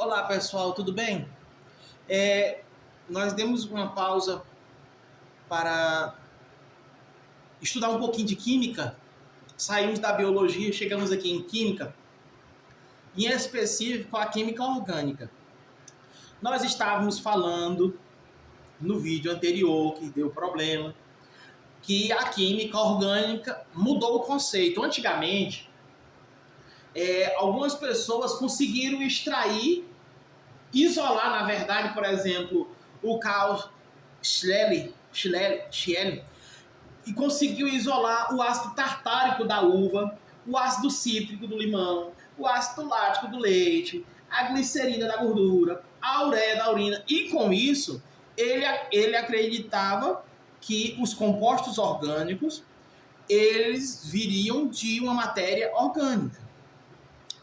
Olá pessoal, tudo bem? Nós demos uma pausa para estudar um pouquinho de química, saímos da biologia, chegamos aqui em química, em específico a química orgânica. Nós estávamos falando no vídeo anterior, que deu problema, que a química orgânica mudou o conceito. Antigamente, algumas pessoas conseguiram isolar, na verdade, por exemplo, o Carl Schelle, e conseguiu isolar o ácido tartárico da uva, o ácido cítrico do limão, o ácido lático do leite, a glicerina da gordura, a ureia da urina. E com isso, ele acreditava que os compostos orgânicos eles viriam de uma matéria orgânica.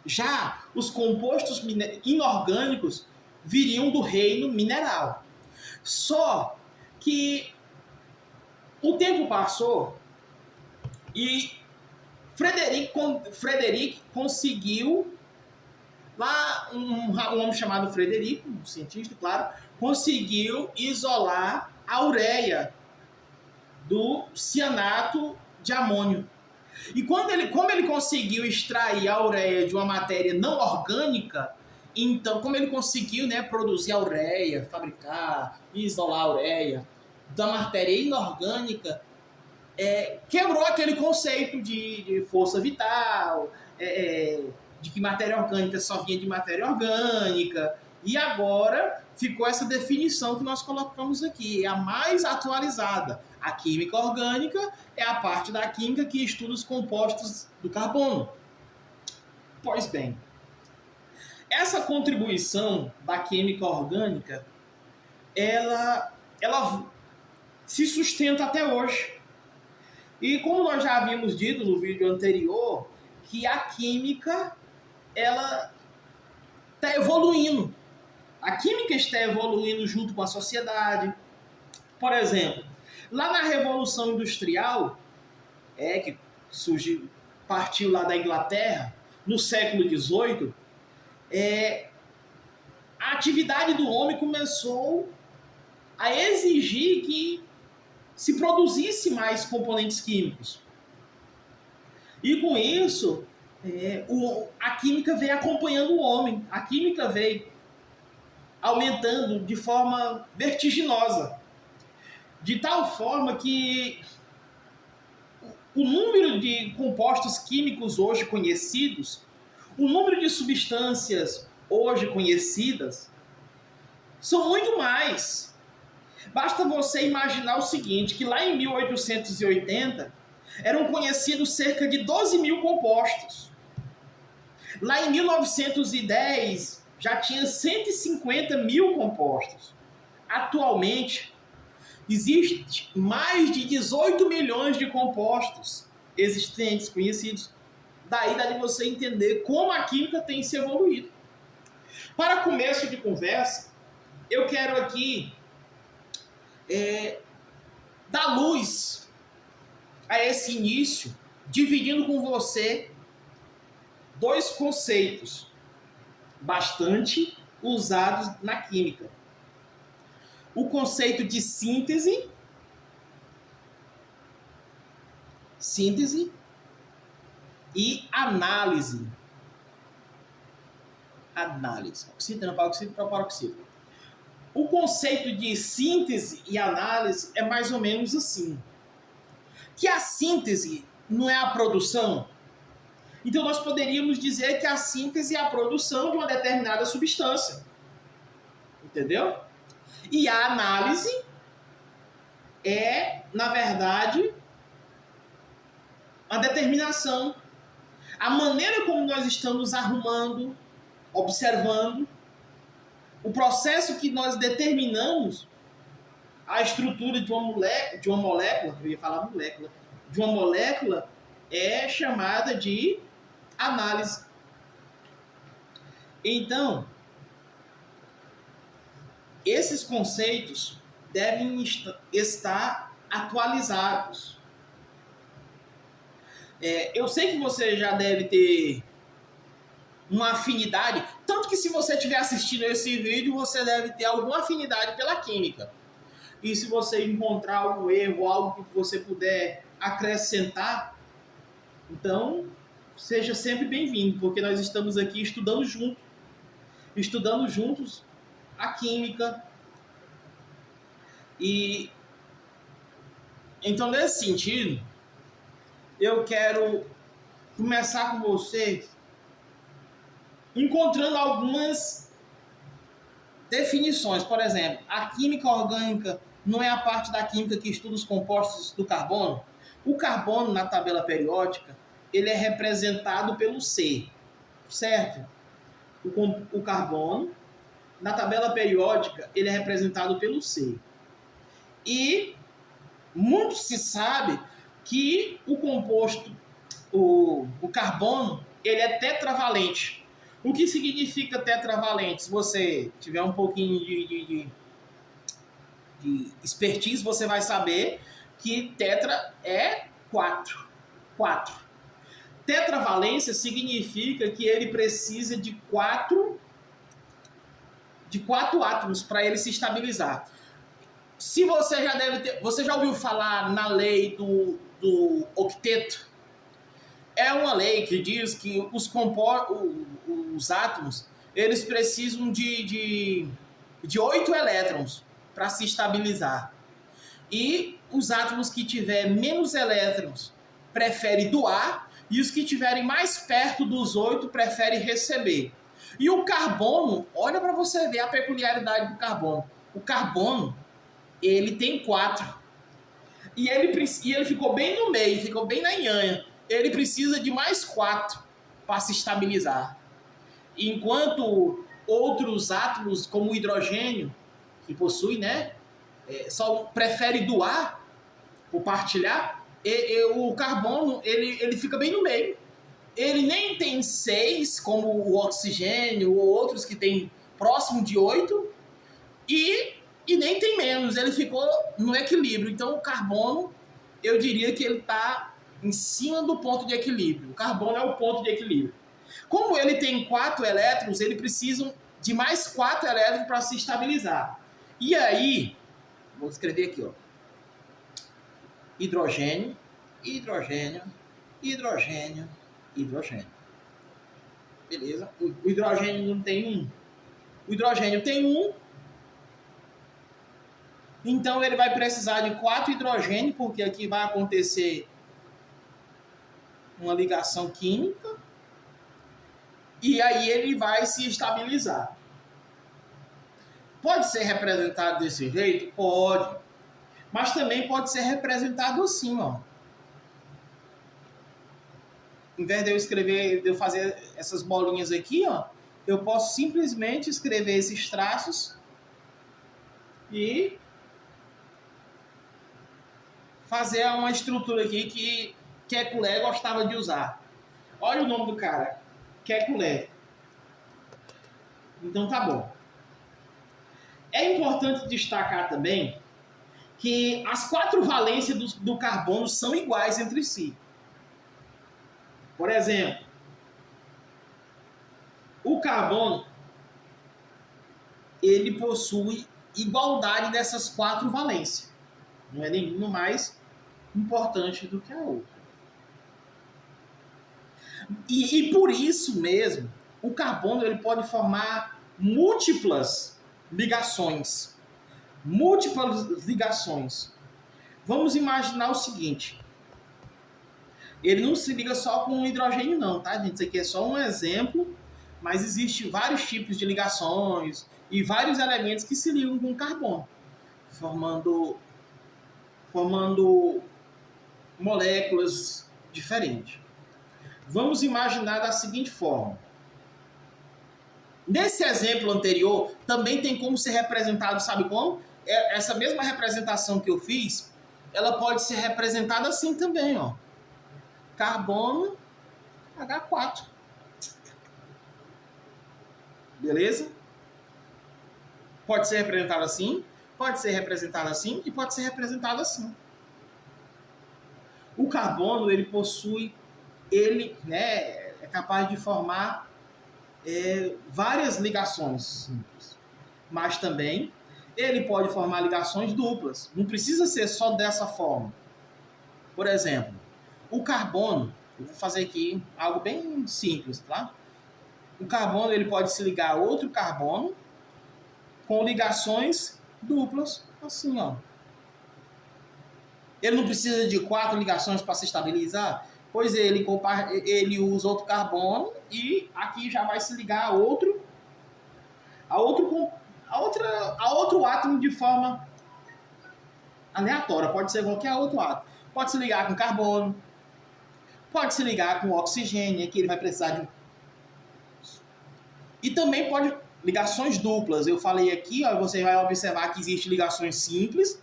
Já os compostos inorgânicos viriam do reino mineral. Só que o tempo passou e Frederic conseguiu, lá um homem chamado Frederico, um cientista, claro, conseguiu isolar a ureia do cianato de amônio. E como ele conseguiu extrair a ureia de uma matéria não orgânica, então, como ele conseguiu, produzir a ureia, fabricar e isolar a ureia da matéria inorgânica, quebrou aquele conceito de força vital, de que matéria orgânica só vinha de matéria orgânica, e agora ficou essa definição que nós colocamos aqui, é a mais atualizada. A química orgânica é a parte da química que estuda os compostos do carbono. Pois bem, essa contribuição da química orgânica, ela se sustenta até hoje. E como nós já havíamos dito no vídeo anterior, que a química, ela está evoluindo. A química está evoluindo junto com a sociedade. Por exemplo, lá na Revolução Industrial, que partiu lá da Inglaterra, no século XVIII, a atividade do homem começou a exigir que se produzisse mais componentes químicos. E com isso, a química veio acompanhando o homem. A química veio aumentando de forma vertiginosa. De tal forma que o número de compostos químicos hoje conhecidos, o número de substâncias hoje conhecidas, são muito mais. Basta você imaginar o seguinte, que lá em 1880 eram conhecidos cerca de 12 mil compostos. Lá em 1910 já tinha 150 mil compostos. Atualmente, existe mais de 18 milhões de compostos existentes, conhecidos. Daí dá de você entender como a química tem se evoluído. Para começo de conversa, eu quero aqui dar luz a esse início, dividindo com você dois conceitos bastante usados na química. O conceito de síntese e análise. Oxígeno não paróxido para paroxítono. O conceito de síntese e análise é mais ou menos assim. Que a síntese não é a produção. Então nós poderíamos dizer que a síntese é a produção de uma determinada substância. Entendeu? E a análise é, na verdade, a determinação. A maneira como nós estamos arrumando, observando, o processo que nós determinamos a estrutura de uma molécula, eu ia falar molécula, de uma molécula é chamada de análise. Então, esses conceitos devem estar atualizados. Eu sei que você já deve ter uma afinidade, tanto que se você estiver assistindo esse vídeo, você deve ter alguma afinidade pela química. E se você encontrar algum erro, algo que você puder acrescentar, então seja sempre bem-vindo, porque nós estamos aqui estudando juntos a química. E então, nesse sentido, eu quero começar com você encontrando algumas definições. Por exemplo, a química orgânica não é a parte da química que estuda os compostos do carbono. O carbono, na tabela periódica, ele é representado pelo C, certo? O carbono, na tabela periódica, ele é representado pelo C. E muito se sabe que o composto, o carbono, ele é tetravalente. O que significa tetravalente? Se você tiver um pouquinho de expertise, você vai saber que tetra é 4. Tetravalência significa que ele precisa de 4 átomos para ele se estabilizar. Se você já deve ter, você já ouviu falar na lei do octeto? É uma lei que diz que os átomos, eles precisam de 8 elétrons para se estabilizar. E os átomos que tiverem menos elétrons preferem doar, e os que estiverem mais perto dos 8 preferem receber. E o carbono, olha para você ver a peculiaridade do carbono. O carbono, ele tem 4. E ele ficou bem no meio, ficou bem na nhanha. Ele precisa de mais 4 para se estabilizar. Enquanto outros átomos, como o hidrogênio, que possui, né, só prefere doar, compartilhar, o carbono ele fica bem no meio. Ele nem tem 6, como o oxigênio ou outros que tem próximo de 8, e nem tem menos, ele ficou no equilíbrio. Então o carbono, eu diria que ele está em cima do ponto de equilíbrio. O carbono é o ponto de equilíbrio. Como ele tem 4 elétrons, ele precisa de mais 4 elétrons para se estabilizar. E aí, vou escrever aqui, ó. Hidrogênio, hidrogênio, hidrogênio, hidrogênio. Beleza? O hidrogênio não tem 1. O hidrogênio tem 1. Então ele vai precisar de 4 hidrogênios, porque aqui vai acontecer uma ligação química. E aí ele vai se estabilizar. Pode ser representado desse jeito? Pode. Mas também pode ser representado assim, ó. Em vez de eu escrever, de eu fazer essas bolinhas aqui, ó, eu posso simplesmente escrever esses traços e fazer uma estrutura aqui que Kekulé gostava de usar. Olha o nome do cara, Kekulé. Então tá bom. É importante destacar também que as 4 valências do carbono são iguais entre si. Por exemplo, o carbono, ele possui igualdade dessas 4 valências. Não é nenhuma mais importante do que a outra. E por isso mesmo, o carbono ele pode formar múltiplas ligações. Vamos imaginar o seguinte. Ele não se liga só com o hidrogênio não, tá, gente? Isso aqui é só um exemplo, mas existem vários tipos de ligações e vários elementos que se ligam com o carbono, formando moléculas diferentes. Vamos imaginar da seguinte forma. Nesse exemplo anterior, também tem como ser representado, sabe como? Essa mesma representação que eu fiz, ela pode ser representada assim também, ó. Carbono H4. Beleza? Pode ser representado assim, pode ser representado assim e pode ser representado assim. O carbono, ele possui, ele, né, é capaz de formar várias ligações simples, mas também ele pode formar ligações duplas. Não precisa ser só dessa forma. Por exemplo, o carbono, eu vou fazer aqui algo bem simples, tá? O carbono ele pode se ligar a outro carbono com ligações duplas, assim, ó. Ele não precisa de 4 ligações para se estabilizar? Pois ele usa outro carbono e aqui já vai se ligar a outro átomo de forma aleatória. Pode ser qualquer outro átomo. Pode se ligar com carbono, pode se ligar com oxigênio, aqui ele vai precisar de... E também pode ligações duplas. Eu falei aqui, ó, você vai observar que existem ligações simples,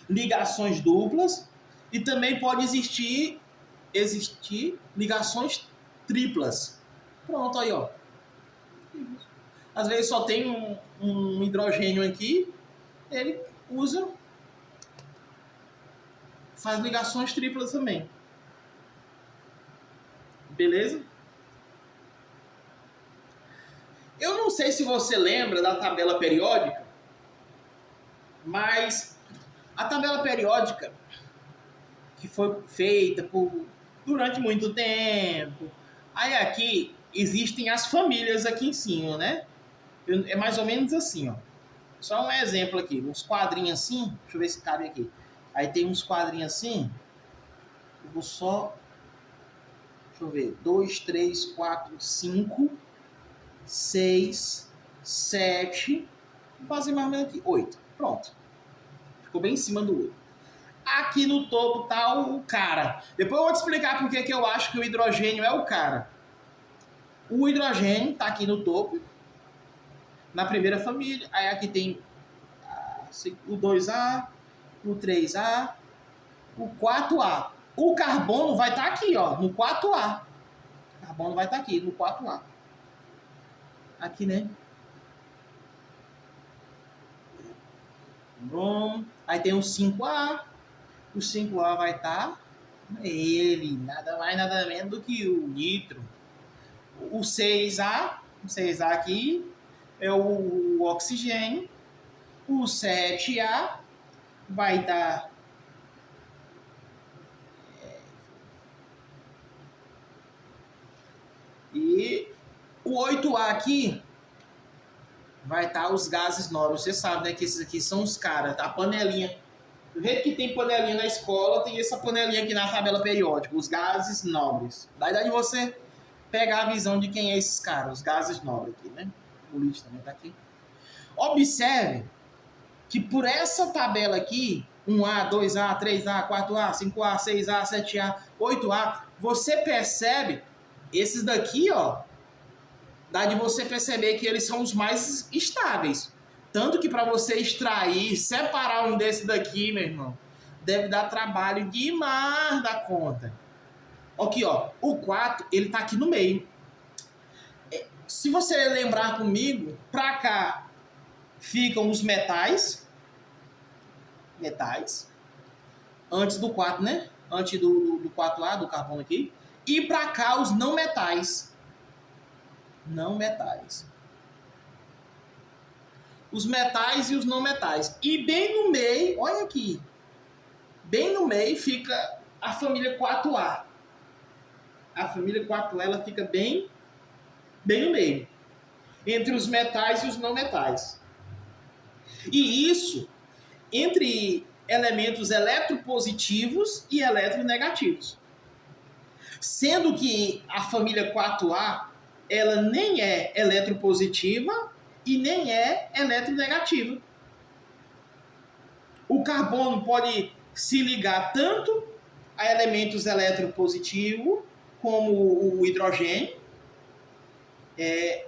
ligações duplas, e também pode existir ligações triplas. Pronto, aí, ó. Às vezes só tem um hidrogênio aqui, ele faz ligações triplas também. Beleza? Eu não sei se você lembra da tabela periódica, mas a tabela periódica que foi feita durante muito tempo, aí aqui existem as famílias aqui em cima, né? É mais ou menos assim, ó. Só um exemplo aqui, uns quadrinhos assim, deixa eu ver se cabe aqui. Aí tem uns quadrinhos assim, eu vou só, deixa eu ver, 2, 3, 4, 5, 6, 7, vou fazer mais ou menos aqui, 8. Pronto. Ficou bem em cima do 8. Aqui no topo tá o cara. Depois eu vou te explicar por que eu acho que o hidrogênio é o cara. O hidrogênio tá aqui no topo, na primeira família. Aí aqui tem o 2A, o 3A, o 4A. O carbono vai estar aqui, ó, no 4A. O carbono vai estar aqui, no 4A. Aqui, né? Bom. Aí tem o 5A. O 5A vai estar ele, nada mais, nada menos do que o nitro. O 6A aqui é o oxigênio. O 7A vai dar e o 8A aqui vai estar os gases nobres. Você sabe, né, que esses aqui são os caras, tá? A panelinha. Do jeito que tem panelinha na escola, tem essa panelinha aqui na tabela periódica, os gases nobres. Daí de você pegar a visão de quem é esses caras, os gases nobres aqui, né? O lítio também tá aqui. Observe que por essa tabela aqui, 1A, 2A, 3A, 4A, 5A, 6A, 7A, 8A, você percebe esses daqui, ó, dá de você perceber que eles são os mais estáveis. Tanto que para você extrair, separar um desse daqui, meu irmão, deve dar trabalho demais da conta. Aqui, ó, o 4, ele tá aqui no meio. Se você lembrar comigo, pra cá ficam os metais, antes do 4, né? Antes do 4A, do carbono aqui. E pra cá os não metais. Os metais e os não metais. E bem no meio, olha aqui, bem no meio fica a família 4A. A família 4A ela fica bem no meio, entre os metais e os não metais. E isso entre elementos eletropositivos e eletronegativos. Sendo que a família 4A ela nem é eletropositiva e nem é eletronegativa. O carbono pode se ligar tanto a elementos eletropositivos como o hidrogênio,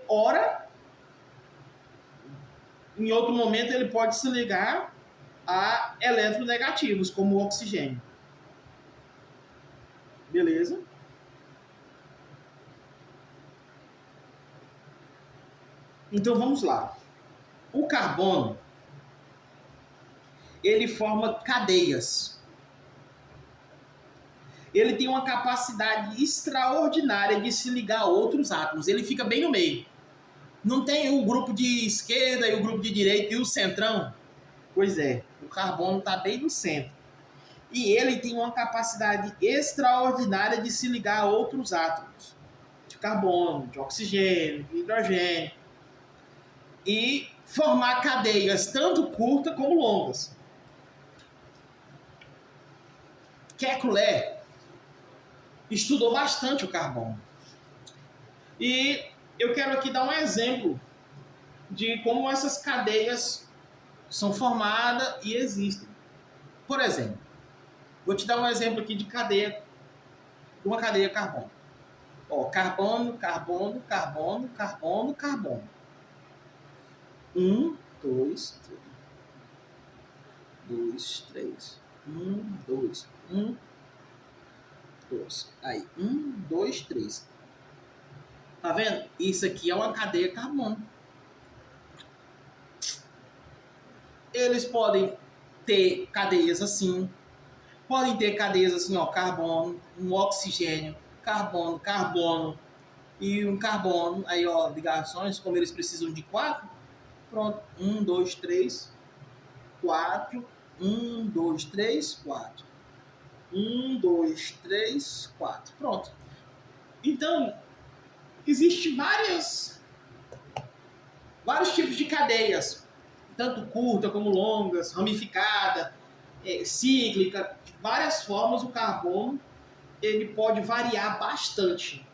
ora, em outro momento ele pode se ligar a eletronegativos, como o oxigênio. Beleza? Então vamos lá. O carbono, ele forma cadeias. ele tem uma capacidade extraordinária de se ligar a outros átomos. Ele fica bem no meio. Não tem o grupo de esquerda e o grupo de direita e o centrão? Pois é, o carbono está bem no centro. E ele tem uma capacidade extraordinária de se ligar a outros átomos. De carbono, de oxigênio, de hidrogênio. E formar cadeias tanto curtas como longas. Kekulé estudou bastante o carbono. E eu quero aqui dar um exemplo de como essas cadeias são formadas e existem. Por exemplo, vou te dar um exemplo aqui de uma cadeia carbono. Ó, carbono, carbono, carbono, carbono, carbono. 1, 2, 3. 1, 2, 1, 2. Aí, 1, 2, 3. Tá vendo? Isso aqui é uma cadeia carbono. Eles podem ter cadeias assim. Podem ter cadeias assim, ó, carbono, um oxigênio, carbono, carbono e um carbono. Aí, ó, ligações, como eles precisam de 4. Pronto. 1, 2, 3, 4. 1, 2, 3, 4. 1, 2, 3, 4. Pronto. Então, existem vários tipos de cadeias, tanto curta como longas, ramificada, cíclica, de várias formas. O carbono ele pode variar bastante.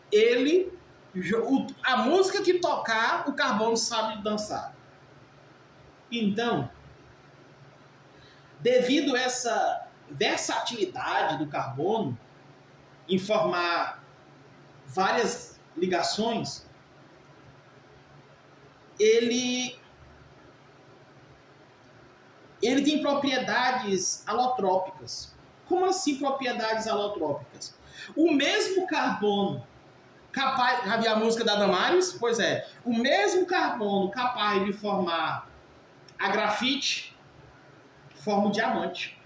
A música que tocar, o carbono sabe dançar. Então, devido a essa versatilidade do carbono em formar várias ligações, ele tem propriedades alotrópicas. Como assim propriedades alotrópicas? O mesmo carbono capaz... Já viu a música da Damares? Pois é. O mesmo carbono capaz de formar a grafite forma o diamante.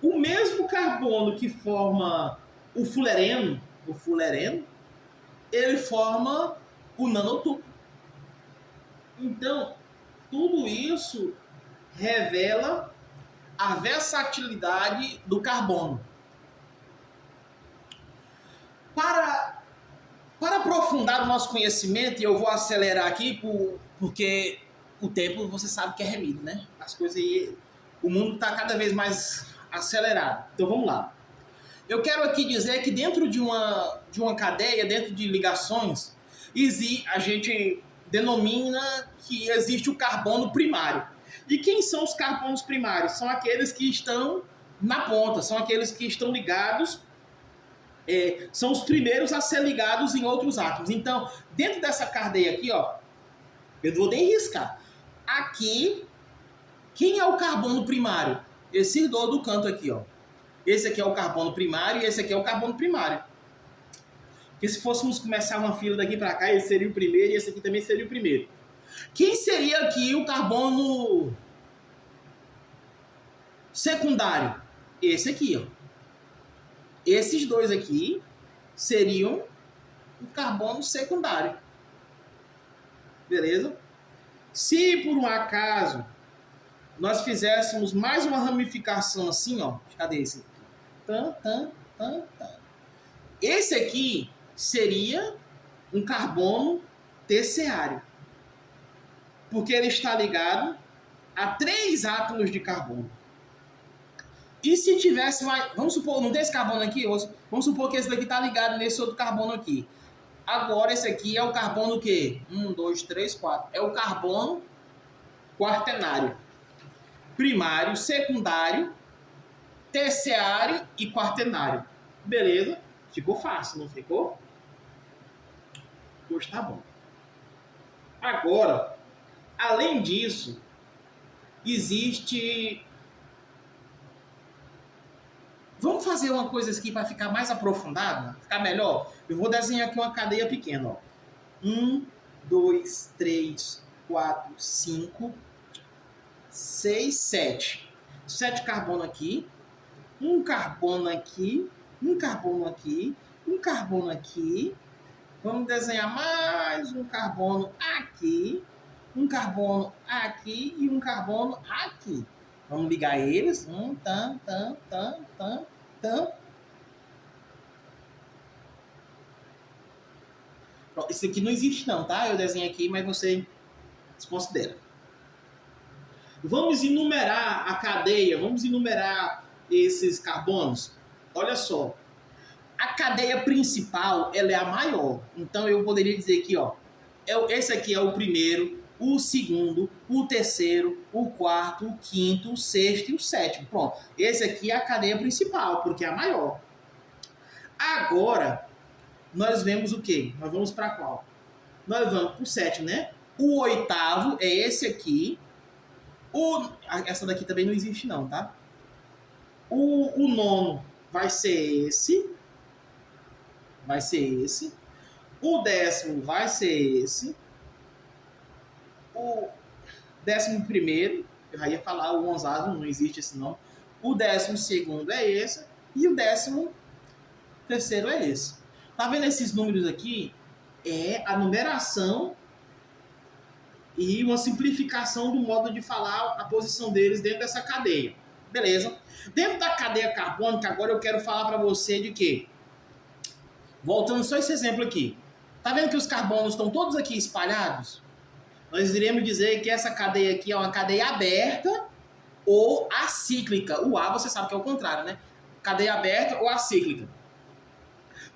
O mesmo carbono que forma o fulereno, ele forma o nanotubio. Então, tudo isso revela a versatilidade do carbono. Para aprofundar o nosso conhecimento, e eu vou acelerar aqui porque o tempo você sabe que é remido, né? As coisas aí, o mundo está cada vez mais acelerado. Então vamos lá. Eu quero aqui dizer que dentro de uma cadeia, dentro de ligações, a gente denomina que existe o carbono primário. E quem são os carbonos primários? São aqueles que estão na ponta, são aqueles que estão ligados, são os primeiros a ser ligados em outros átomos. Então, dentro dessa cadeia aqui, ó, eu vou nem riscar. Aqui, quem é o carbono primário? Esse do canto aqui, ó. Esse aqui é o carbono primário e esse aqui é o carbono primário. Porque se fôssemos começar uma fila daqui para cá, esse seria o primeiro e esse aqui também seria o primeiro. Quem seria aqui o carbono secundário? Esse aqui, ó. Esses dois aqui seriam o carbono secundário. Beleza? Se por um acaso nós fizéssemos mais uma ramificação assim, ó. Cadê esse aqui? Esse aqui seria um carbono terciário. Porque ele está ligado a 3 átomos de carbono. E se tivesse mais... Vamos supor, não tem esse carbono aqui? Vamos supor que esse daqui está ligado nesse outro carbono aqui. Agora esse aqui é o carbono o quê? 1, 2, 3, 4. É o carbono quaternário. Primário, secundário, terciário e quaternário. Beleza? Ficou fácil, não ficou? Pois tá bom. Agora, além disso, existe... Vamos fazer uma coisa aqui para ficar mais aprofundado, ficar melhor? Eu vou desenhar aqui uma cadeia pequena, ó. 1, 2, 3, 4, 5, 6, 7. 7 carbono aqui. um carbono aqui, um carbono aqui, um carbono aqui. Vamos desenhar mais um carbono aqui, um carbono aqui e um carbono aqui. Vamos ligar eles. Isso aqui não existe não, tá? Eu desenho aqui, mas você desconsidera. Vamos enumerar a cadeia, vamos enumerar esses carbonos. Olha só, a cadeia principal, ela é a maior. Então eu poderia dizer aqui, ó, esse aqui é o primeiro, o segundo, o terceiro, o quarto, o quinto, o sexto e o sétimo. Pronto, esse aqui é a cadeia principal, porque é a maior. Agora, nós vemos o quê? Nós vamos para qual? Nós vamos para o sétimo, né? O oitavo é esse aqui. Essa daqui também não existe não, tá? O nono vai ser esse. Vai ser esse. O décimo vai ser esse. O 11º, eu já ia falar o 11º, não existe esse não. O 12º é esse. E o 13º é esse. Tá vendo esses números aqui? É a numeração e uma simplificação do modo de falar a posição deles dentro dessa cadeia. Beleza? Dentro da cadeia carbônica, agora eu quero falar para você de quê? Voltando só esse exemplo aqui. Tá vendo que os carbonos estão todos aqui espalhados? Nós iremos dizer que essa cadeia aqui é uma cadeia aberta ou acíclica. O A você sabe que é o contrário, né? Cadeia aberta ou acíclica.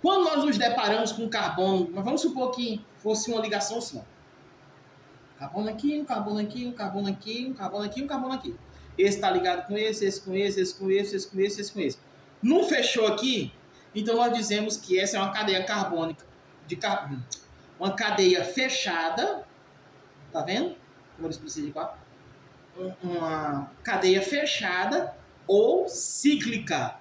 Quando nós nos deparamos com carbono, mas vamos supor que fosse uma ligação assim, ó. Carbono aqui, um carbono aqui, um carbono aqui, um carbono aqui, um carbono aqui. Esse está ligado com esse com esse, esse com esse, esse com esse, esse com esse. Não fechou aqui? Então nós dizemos que essa é uma cadeia carbônica de carbono. Uma cadeia fechada. Tá vendo? Como eles precisam de qual? Uma cadeia fechada ou cíclica.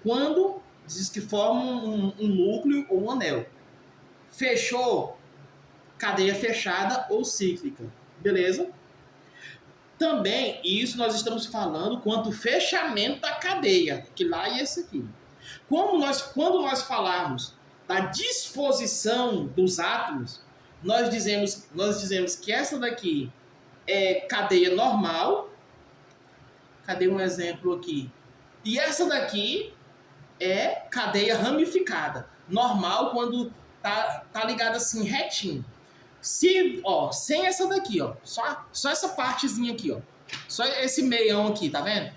Quando diz que forma um núcleo ou um anel. Fechou, cadeia fechada ou cíclica. Beleza? Também, isso nós estamos falando quanto fechamento da cadeia, que lá e esse aqui. Quando nós falarmos da disposição dos átomos, nós dizemos que essa daqui é cadeia normal. Cadê um exemplo aqui? E essa daqui é cadeia ramificada. Normal quando tá ligada assim retinho. Sem essa daqui, ó, só essa partezinha aqui, ó. Só esse meião aqui, tá vendo?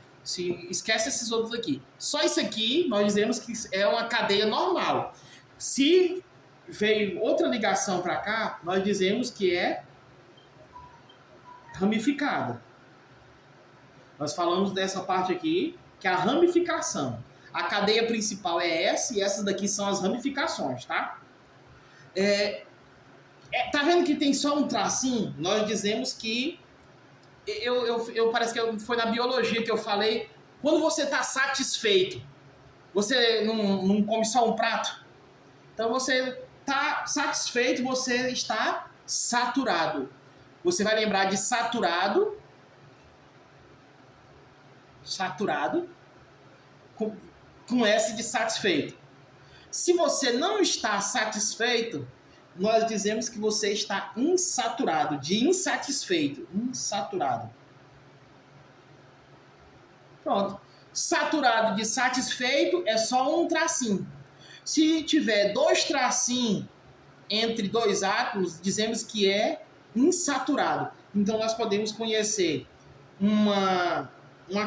Esquece esses outros aqui. Só isso aqui, nós dizemos que é uma cadeia normal. Se veio outra ligação para cá, nós dizemos que é ramificada. Nós falamos dessa parte aqui, que é a ramificação. A cadeia principal é essa e essas daqui são as ramificações, tá? Tá vendo que tem só um tracinho? Nós dizemos que... parece que foi na biologia que eu falei. Quando você está satisfeito, você não come só um prato. Então você está satisfeito, você está saturado. Você vai lembrar de saturado com S de satisfeito. Se você não está satisfeito, nós dizemos que você está insaturado, de insatisfeito, insaturado. Pronto. Saturado de satisfeito é só um tracinho. Se tiver dois tracinhos entre dois átomos, dizemos que é insaturado. Então nós podemos conhecer uma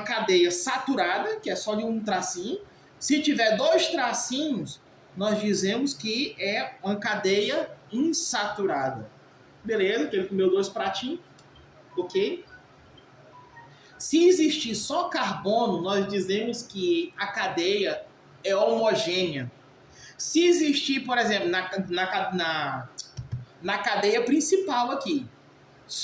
cadeia saturada, que é só de um tracinho. Se tiver dois tracinhos, nós dizemos que é uma cadeia insaturada. Beleza? Que ele comeu 2 pratinhos. Ok? Se existir só carbono, nós dizemos que a cadeia é homogênea. Se existir, por exemplo, na cadeia principal aqui,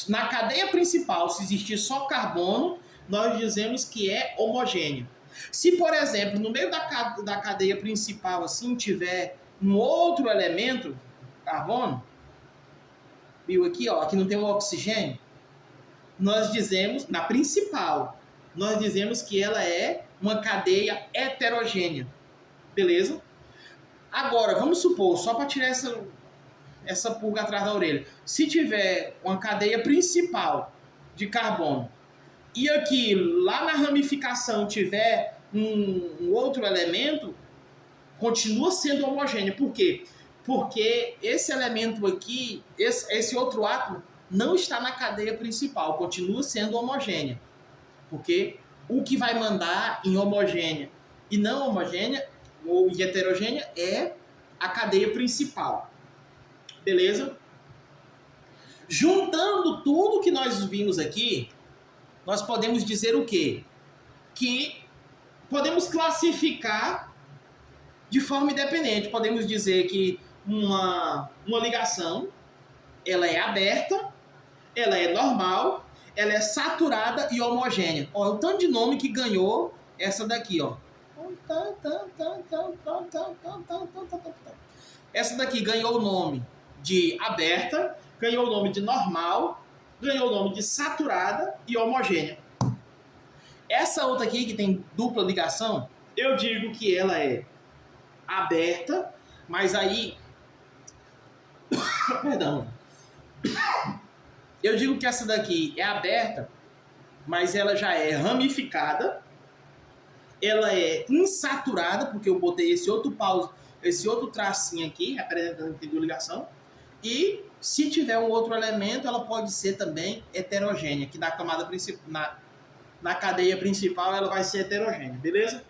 na cadeia principal, se existir só carbono, nós dizemos que é homogêneo. Se, por exemplo, no meio da cadeia principal assim tiver um outro elemento, carbono, viu aqui, ó, aqui não tem o oxigênio, nós dizemos, na principal, nós dizemos que ela é uma cadeia heterogênea. Beleza? Agora, vamos supor, só para tirar essa pulga atrás da orelha, se tiver uma cadeia principal de carbono e aqui, lá na ramificação, tiver um outro elemento, continua sendo homogênea. Por quê? Porque esse elemento aqui, esse outro átomo, não está na cadeia principal, continua sendo homogênea. Porque o que vai mandar em homogênea e não homogênea, ou em heterogênea, é a cadeia principal. Beleza? Juntando tudo que nós vimos aqui, nós podemos dizer o quê? Que podemos classificar de forma independente. Podemos dizer que uma ligação, ela é aberta, ela é normal, ela é saturada e homogênea. Olha o tanto de nome que ganhou essa daqui, ó. Essa daqui ganhou o nome de aberta, ganhou o nome de normal, ganhou o nome de saturada e homogênea. Essa outra aqui, que tem dupla ligação, eu digo que ela é aberta, mas aí... Perdão. Eu digo que essa daqui é aberta, mas ela já é ramificada, ela é insaturada, porque eu botei esse outro tracinho aqui, representando que tem ligação, e se tiver um outro elemento, ela pode ser também heterogênea, que na camada principal, na cadeia principal, ela vai ser heterogênea, beleza?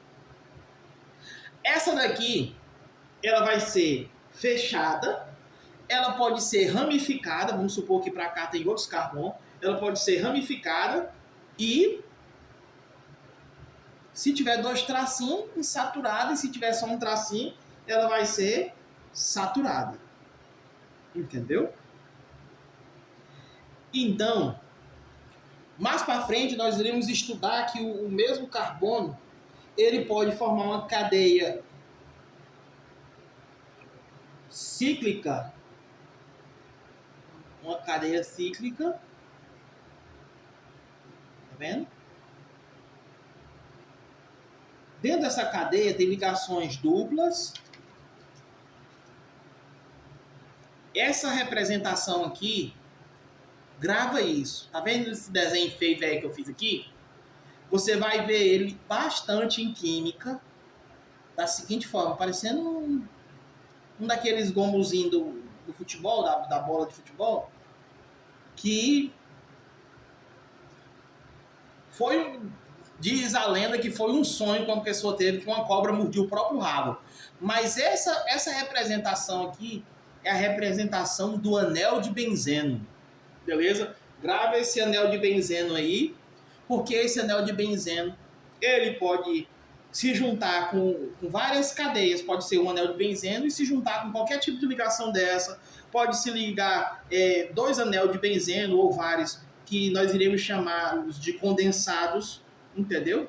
Essa daqui, ela vai ser fechada, ela pode ser ramificada, vamos supor que para cá tem outros carbonos, ela pode ser ramificada e, se tiver dois tracinhos, insaturada, e se tiver só um tracinho, ela vai ser saturada. Entendeu? Então, mais para frente nós iremos estudar que o mesmo carbono, ele pode formar uma cadeia cíclica. Uma cadeia cíclica. Tá vendo? Dentro dessa cadeia tem ligações duplas. Essa representação aqui, grava isso. Tá vendo esse desenho feio velho que eu fiz aqui? Você vai ver ele bastante em química da seguinte forma, parecendo um daqueles gomozinhos do futebol, da bola de futebol, que diz a lenda que foi um sonho que uma pessoa teve, que uma cobra mordiu o próprio rabo. Mas essa representação aqui é a representação do anel de benzeno. Beleza? Grava esse anel de benzeno aí, porque esse anel de benzeno, ele pode se juntar com várias cadeias, pode ser um anel de benzeno e se juntar com qualquer tipo de ligação dessa, pode se ligar dois anel de benzeno ou vários, que nós iremos chamá-los de condensados, entendeu?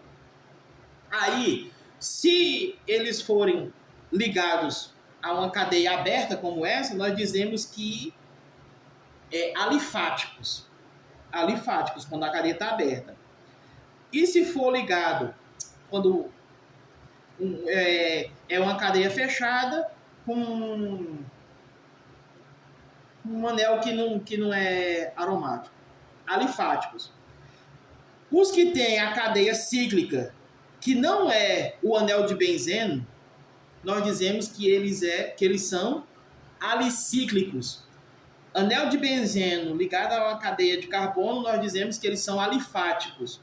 Aí, se eles forem ligados a uma cadeia aberta como essa, nós dizemos que é alifáticos, quando a cadeia está aberta. E se for ligado quando é uma cadeia fechada com um anel que não é aromático, alifáticos. Os que têm a cadeia cíclica, que não é o anel de benzeno, nós dizemos que eles são alicíclicos. Anel de benzeno ligado a uma cadeia de carbono, nós dizemos que eles são alifáticos.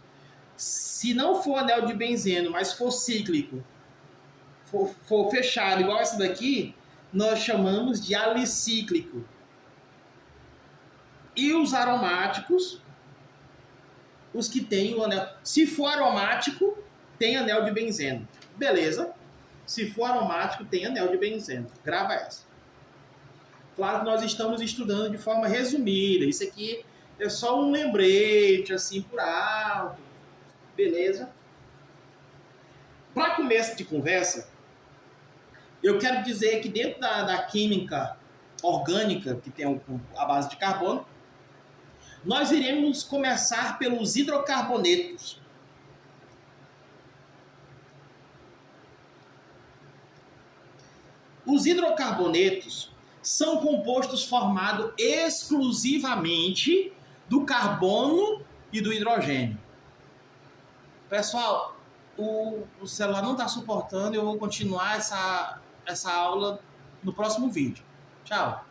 Se não for anel de benzeno, mas for cíclico, for fechado igual essa daqui, nós chamamos de alicíclico. E os aromáticos, os que têm o anel... Se for aromático, tem anel de benzeno. Beleza? Se for aromático, tem anel de benzeno. Grava essa. Claro que nós estamos estudando de forma resumida. Isso aqui é só um lembrete, assim, por alto. Beleza? Para começo de conversa, eu quero dizer que dentro da química orgânica, que tem a base de carbono, nós iremos começar pelos hidrocarbonetos. Os hidrocarbonetos são compostos formados exclusivamente do carbono e do hidrogênio. Pessoal, o celular não está suportando, eu vou continuar essa aula no próximo vídeo. Tchau!